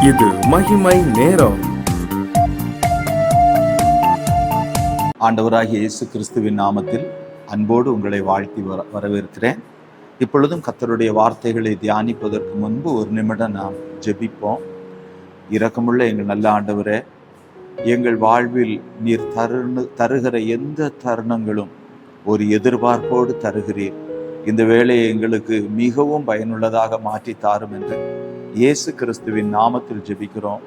இது மகிமை நேரம். ஆண்டவராகிய இயேசு கிறிஸ்துவின் நாமத்தில் அன்போடு உங்களை வாழ்த்தி வரவேற்கிறேன். இப்பொழுதும் கர்த்தருடைய வார்த்தைகளை தியானிப்பதற்கு முன்பு ஒரு நிமிடம் நாம் ஜெபிப்போம். இரக்கமுள்ள எங்கள் நல்ல ஆண்டவரே, எங்கள் வாழ்வில் நீர் தருகிற எந்த தருணங்களும் ஒரு எதிர்பார்ப்போடு தருகிறீர். இந்த வேளையை எங்களுக்கு மிகவும் பயனுள்ளதாக மாற்றி தாரும் என்று இயேசு கிறிஸ்துவின் நாமத்தில் ஜெபிக்கிறோம்.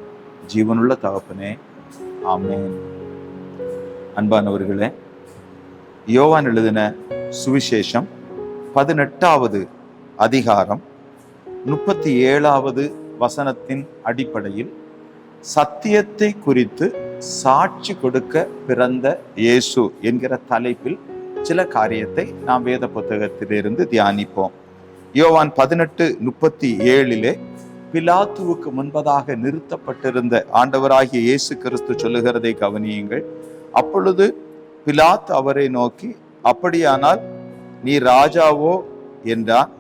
ஜீவனுள்ள தகப்பனே, ஆமென். அன்பானவர்களே, யோவான் எழுதின சுவிசேஷம் 18வது அதிகாரம் 37வது வசனத்தின் அடிப்படையில் சத்தியத்தை குறித்து சாட்சி கொடுக்க பிறந்த இயேசு என்கிற தலைப்பில் சில காரியத்தை நாம் வேத புத்தகத்திலிருந்து தியானிப்போம். யோவான் 18:37 பிலாத்துவுக்கு முன்பதாக நிறுத்தப்பட்டிருந்த ஆண்டவராகிய இயேசு கிறிஸ்து சொல்லுகிறதை கவனியுங்கள். அப்பொழுது பிலாத்து அவரை நோக்கி, அப்படியானால் நீ ராஜாவோ என்றான்.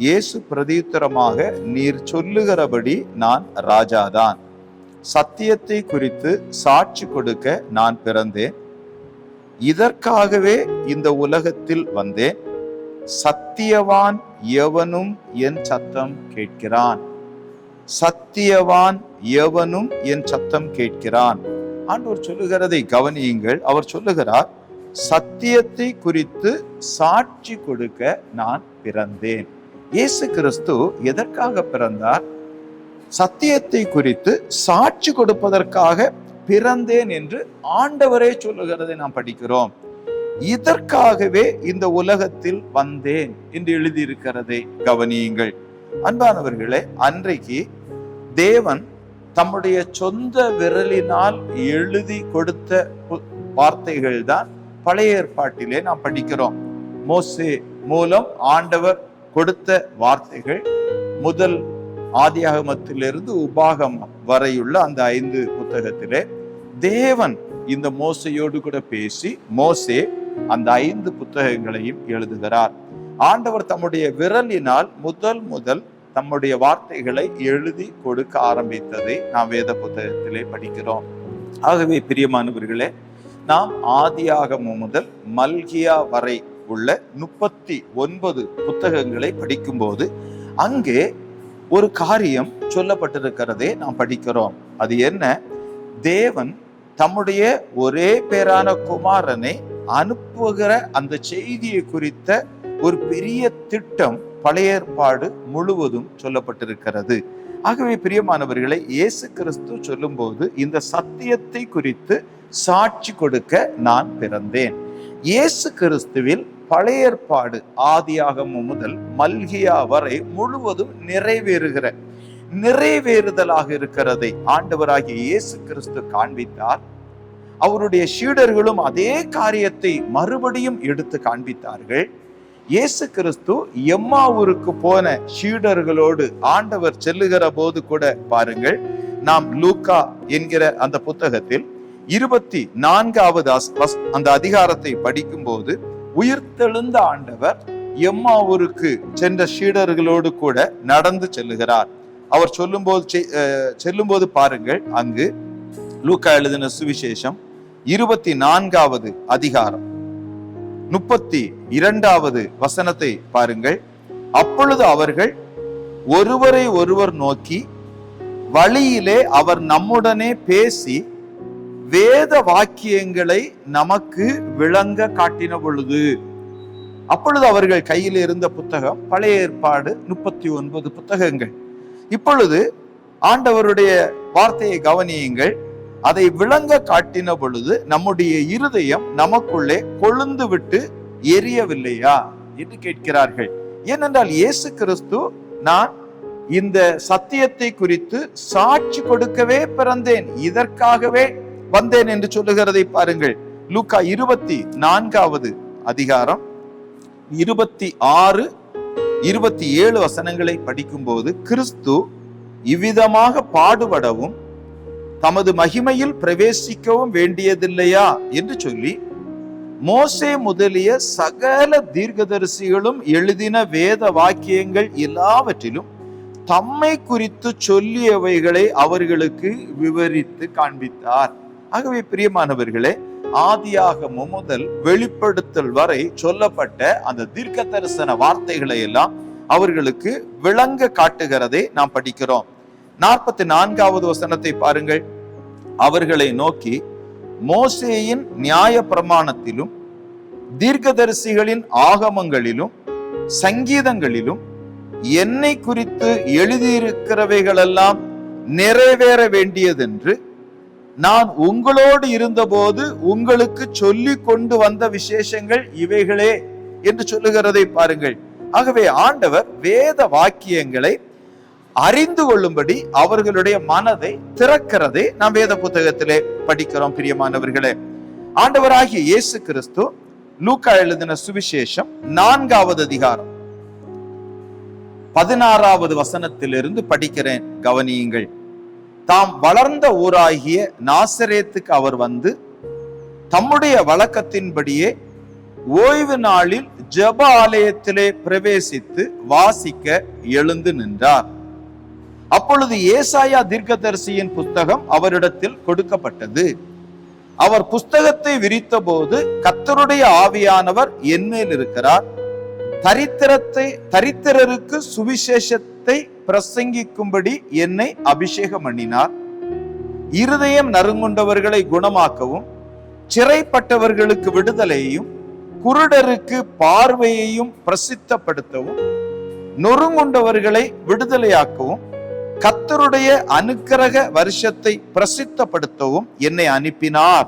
இயேசு பிரதியுத்தரமாக, நீர் சொல்லுகிறபடி நான் ராஜாதான். சத்தியத்தை குறித்து சாட்சி கொடுக்க நான் பிறந்தேன். இதற்காகவே இந்த உலகத்தில் வந்தேன். சத்தியவான் எவனும் என் சத்தம் கேட்கிறான். சத்தியவான் எவனும் என் சத்தம் கேட்கிறான். ஆண்டவர் சொல்லுகிறதை கவனியுங்கள். அவர் சொல்லுகிறார், சத்தியத்தை குறித்து சாட்சி கொடுக்க நான் பிறந்தேன். இயேசு கிறிஸ்து எதற்காக பிறந்தார்? சத்தியத்தை குறித்து சாட்சி கொடுப்பதற்காக பிறந்தேன் என்று ஆண்டவரே சொல்லுகிறதை நாம் படிக்கிறோம். இதற்காகவே இந்த உலகத்தில் வந்தேன் என்று எழுதியிருக்கிறதை கவனியுங்கள். அன்பானவர்களே, அன்றைக்கு தேவன் தம்முடைய சொந்த விரலினால் எழுதி கொடுத்த வார்த்தைகள் தான் பழைய ஏற்பாட்டிலே நாம் படிக்கிறோம். மோசே மூலம் ஆண்டவர் கொடுத்த வார்த்தைகள் முதல் ஆதியாகமத்திலிருந்து உபாகமம் வரையுள்ள அந்த 5 புத்தகத்திலே தேவன் இந்த மோசையோடு கூட பேசி மோசே அந்த 5 புத்தகங்களையும் எழுதுகிறார். ஆண்டவர் தம்முடைய விரலினால் முதல் தம்முடைய வார்த்தைகளை எழுதி கொடுக்க ஆரம்பித்ததை நாம் வேத புத்தகத்திலே படிக்கிறோம். ஆகவே பிரியமானவர்களே, நாம் ஆதியாகமம் முதல் மல்கியா வரை உள்ள 39 புத்தகங்களை படிக்கும்போது அங்கே ஒரு காரியம் சொல்லப்பட்டிருக்கிறதே நாம் படிக்கிறோம். அது என்ன? தேவன் தம்முடைய ஒரே பேரான குமாரனை அனுப்புகிற அந்த செய்தியை குறித்த ஒரு பெரிய திட்டம் பழைய ஏற்பாடு முழுவதும் சொல்லப்பட்டிருக்கிறது. ஆகவே பிரியமானவர்களை, இயேசு கிறிஸ்து சொல்லும் போது இந்த சத்தியத்தை குறித்து சாட்சி கொடுக்க நான் பிறந்தேன். இயேசு கிறிஸ்துவில் பழைய ஏற்பாடு ஆதியாகமம் முதல் மல்கியா வரை முழுவதும் நிறைவேறுதலாக இருக்கிறதை ஆண்டவராகிய இயேசு கிறிஸ்து காண்பித்தார். அவருடைய சீடர்களும் அதே காரியத்தை மறுபடியும் எடுத்து காண்பித்தார்கள். இயேசு கிறிஸ்து எம்மாவூருக்கு போன சீடர்களோடு ஆண்டவர் செல்லுகிற போது கூட பாருங்கள், நாம் லூக்கா என்கிற அந்த புத்தகத்தில் 24வது அந்த அதிகாரத்தை படிக்கும் போது உயிர்த்தெழுந்த ஆண்டவர் எம்மாவூருக்கு சென்ற சீடர்களோடு கூட நடந்து செல்லுகிறார். அவர் செல்லும்போது பாருங்கள், அங்கு லூக்கா எழுதின சுவிசேஷம் 24வது அதிகாரம் 32வது வசனத்தை பாருங்கள். அப்பொழுது அவர்கள் ஒருவரை ஒருவர் நோக்கி, வழியிலே அவர் நம்முடனே பேசி வேத வாக்கியங்களை நமக்கு விளங்க காட்டின பொழுது. அப்பொழுது அவர்கள் கையில் இருந்த புத்தகம் பழைய ஏற்பாடு 39 புத்தகங்கள். இப்பொழுது ஆண்டவருடைய வார்த்தையை கவனியுங்கள். அதை விளங்க காட்டின பொழுது நம்முடைய இருதயம் நமக்குள்ளே கொழுந்து விட்டு எரியவில்லையா என்று கேட்கிறார்கள். ஏனென்றால் இயேசு கிறிஸ்து, நான் இந்த சத்தியத்தை குறித்து சாட்சி கொடுக்கவே பிறந்தேன், இதற்காகவே வந்தேன் என்று சொல்லுகிறதை பாருங்கள். லூக்கா 24வது அதிகாரம் 26, 27 வசனங்களை படிக்கும்போது, கிறிஸ்து இவ்விதமாக பாடுபடவும் தமது மகிமையில் பிரவேசிக்கவும் வேண்டியதில்லையா என்று சொல்லி மோசே முதலிய சகல தீர்க்கதரிசிகளும் எழுதின வேத வாக்கியங்கள் எல்லாவற்றிலும் தம்மை குறித்து சொல்லியவைகளை அவர்களுக்கு விவரித்து காண்பித்தார். ஆகவே பிரியமானவர்களே, ஆதியாகமம் முதல் வெளிப்படுத்தல் வரை சொல்லப்பட்ட அந்த தீர்க்க தரிசன வார்த்தைகளை எல்லாம் அவர்களுக்கு விளங்க காட்டுகிறதை நாம் படிக்கிறோம். 44வது வசனத்தை பாருங்கள். அவர்களை நோக்கி, மோசேயின் நியாய பிரமாணத்திலும் தீர்க்கதரிசிகளின் ஆகமங்களிலும் சங்கீதங்களிலும் என்னை குறித்து எழுதியிருக்கிறவைகளெல்லாம் நிறைவேற வேண்டியதென்று நான் உங்களோடு இருந்தபோது உங்களுக்கு சொல்லி கொண்டு வந்த விசேஷங்கள் இவைகளே என்று சொல்லுகிறதை பாருங்கள். ஆகவே ஆண்டவர் வேத வாக்கியங்களை அறிந்து கொள்ளும்படி அவர்களுடைய மனதை திறக்கிறதை நாம் வேத புத்தகத்திலே படிக்கிறோம். பிரியமானவர்களே, ஆண்டவராகிய இயேசு கிறிஸ்து லூக்கா எழுதின சுவிசேஷம் 4வது அதிகாரம் 16வது வசனத்திலிருந்து படிக்கிறேன், கவனியுங்கள். தாம் வளர்ந்த ஊராகிய நாசரேத்துக்கு அவர் வந்து தம்முடைய வழக்கத்தின்படியே ஓய்வு நாளில் ஜெப ஆலயத்திலே பிரவேசித்து வாசிக்க எழுந்து நின்றார். அப்பொழுது ஏசாயா தீர்க்கதரிசியின் புத்தகம் அவரிடத்தில் கொடுக்கப்பட்டது. அவர் புஸ்தகத்தை விரித்த போது, கர்த்தருடைய ஆவியானவர் என்மேல் இருக்கிறார், தரித்திரருக்கு சுவிசேஷத்தை பிரசங்கிக்கும்படி என்னை அபிஷேகம் பண்ணினார், இருதயம் நறுங்குண்டவர்களை குணமாக்கவும், சிறைப்பட்டவர்களுக்கு விடுதலையையும், குருடருக்கு பார்வையையும் பிரசித்தப்படுத்தவும், நொறுங்குண்டவர்களை விடுதலையாக்கவும், கர்த்தருடைய அனுக்கிரக வருஷத்தை பிரசித்தப்படுத்தவும் என்னை அனுப்பினார்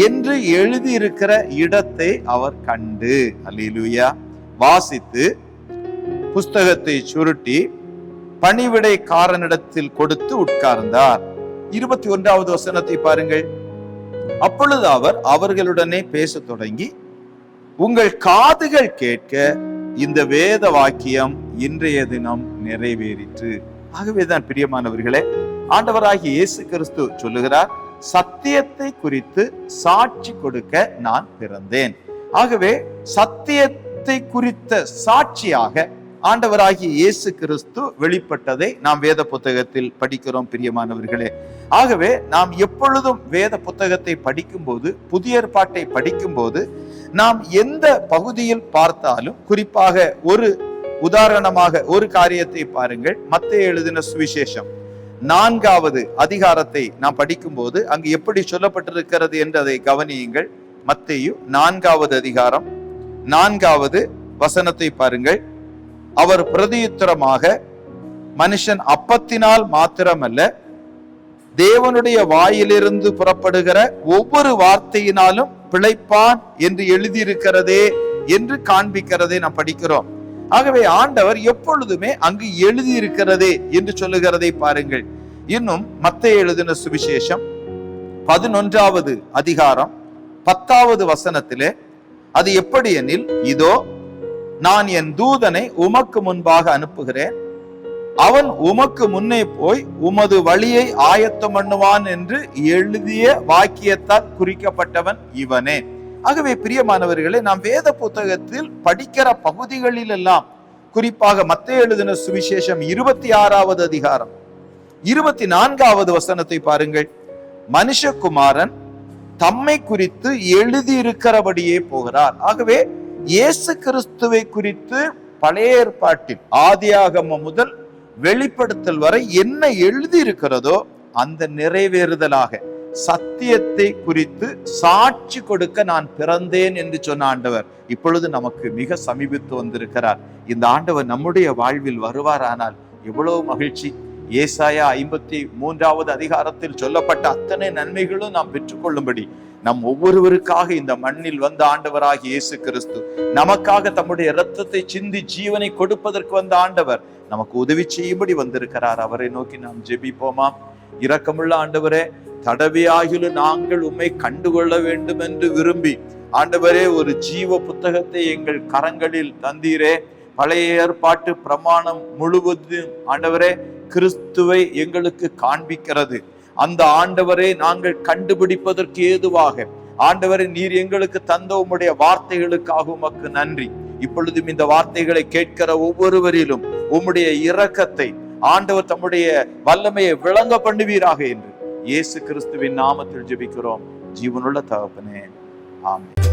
என்று எழுதியிருக்கிற இடத்தை அவர் கண்டு, அல்லேலூயா, வாசித்து புஸ்தகத்தை சுருட்டி பணிவிடைக்காரனிடத்தில் கொடுத்து உட்கார்ந்தார். 21வது வசனத்தை பாருங்கள். அப்பொழுது அவர் அவர்களுடனே பேச தொடங்கி, உங்கள் காதுகள் கேட்க இந்த வேத வாக்கியம் இன்றைய தினம் நிறைவேறிற்று. ஆகவேதான் பிரியமானவர்களே, ஆண்டவராகிய இயேசு கிறிஸ்து சொல்லுகிறார், சத்தியத்தை குறித்து சாட்சி கொடுக்க நான் பிறந்தேன். ஆகவே சத்தியத்தை குறித்த சாட்சியாக ஆண்டவராகிய இயேசு கிறிஸ்து வெளிப்பட்டதை நாம் வேத புத்தகத்தில் படிக்கிறோம். பிரியமானவர்களே, ஆகவே நாம் எப்பொழுதும் வேத புத்தகத்தை படிக்கும் போது, புதிய ஏற்பாட்டை படிக்கும் போது, நாம் எந்த பகுதியில் பார்த்தாலும், குறிப்பாக ஒரு உதாரணமாக ஒரு காரியத்தை பாருங்கள். மத்தேயு எழுதின சுவிசேஷம் 4வது அதிகாரத்தை நாம் படிக்கும் போது அங்கு எப்படி சொல்லப்பட்டிருக்கிறது என்று அதை கவனியுங்கள். மத்தேயு 4வது அதிகாரம் 4வது வசனத்தை பாருங்கள். அவர் பிரதியுத்தரமாக, மனுஷன் அப்பத்தினால் மாத்திரமல்ல, தேவனுடைய வாயிலிருந்து புறப்படுகிற ஒவ்வொரு வார்த்தையினாலும் பிழைப்பான் என்று எழுதியிருக்கிறதே என்று காண்பிக்கிறதை நாம் படிக்கிறோம். ஆகவே ஆண்டவர் எப்பொழுதுமே அங்கு எழுதியிருக்கிறதே என்று சொல்லுகிறதை பாருங்கள். இன்னும் மத்தேயு எழுதின சுவிசேஷம் 11வது அதிகாரம் 10வது வசனத்திலே அது எப்படி எனில், இதோ நான் என் தூதனை உமக்கு முன்பாக அனுப்புகிறேன், அவன் உமக்கு முன்னே போய் உமது வழியை ஆயத்தம் பண்ணுவான் என்று எழுதிய வாக்கியத்தால் குறிக்கப்பட்டவன் இவனே. ஆகவே பிரியமானவர்களே, நாம் வேத புத்தகத்தில் படிக்கிற பகுதிகளில் எல்லாம், குறிப்பாக மத்தேயு எழுதின சுவிசேஷம் 26வது அதிகாரம் 24வது வசனத்தை பாருங்கள். மனுஷகுமாரன் தம்மை குறித்து எழுதியிருக்கிறபடியே போகிறார். ஆகவே இயேசு கிறிஸ்துவை குறித்து பழைய ஏற்பாட்டில் ஆதியாகமம் முதல் வெளிப்படுத்தல் வரை என்ன எழுதியிருக்கிறதோ அந்த நிறைவேறுதலாக சத்தியத்தை குறித்து சாட்சி கொடுக்க நான் பிறந்தேன் என்று சொன்ன ஆண்டவர் இப்பொழுது நமக்கு மிக சமீபித்து வந்திருக்கிறார். இந்த ஆண்டவர் நம்முடைய வாழ்வில் வருவாரானால் எவ்வளவு மகிழ்ச்சி. ஏசாயா 53வது அதிகாரத்தில் சொல்லப்பட்ட அத்தனை நன்மைகளும் நாம் பெற்றுக்கொள்ளும்படி நம் ஒவ்வொருவருக்காக இந்த மண்ணில் வந்த ஆண்டவராகிய இயேசு கிறிஸ்து நமக்காக தம்முடைய இரத்தத்தை சிந்தி ஜீவனை கொடுப்பதற்கு வந்த ஆண்டவர் நமக்கு உதவி செய்யும்படி வந்திருக்கிறார். அவரை நோக்கி நாம் ஜெபிப்போமா? இரக்கமுள்ள ஆண்டவரே, தடவையாகிலும் நாங்கள் உம்மை கண்டுகொள்ள வேண்டும் என்று விரும்பி ஆண்டவரே ஒரு ஜீவ புத்தகத்தை எங்கள் கரங்களில் தந்தீரே. பழைய ஏற்பாட்டு பிரமாணம் முழுவதும் ஆண்டவரே கிறிஸ்துவை எங்களுக்கு காண்பிக்கிறது. அந்த ஆண்டவரை நாங்கள் கண்டுபிடிப்பதற்கு ஏதுவாக ஆண்டவரை நீர் எங்களுக்கு தந்த உம்முடைய வார்த்தைகளுக்காக உமக்கு நன்றி. இப்பொழுதும் இந்த வார்த்தைகளை கேட்கிற ஒவ்வொருவரிலும் உம்முடைய இரக்கத்தை ஆண்டவர் தம்முடைய வல்லமையை விளங்க பண்ணுவீராக என்று இயேசு கிறிஸ்துவின் நாமத்தில் ஜெபிக்கிறோம் ஜீவனுள்ள தகப்பனே, ஆமென்.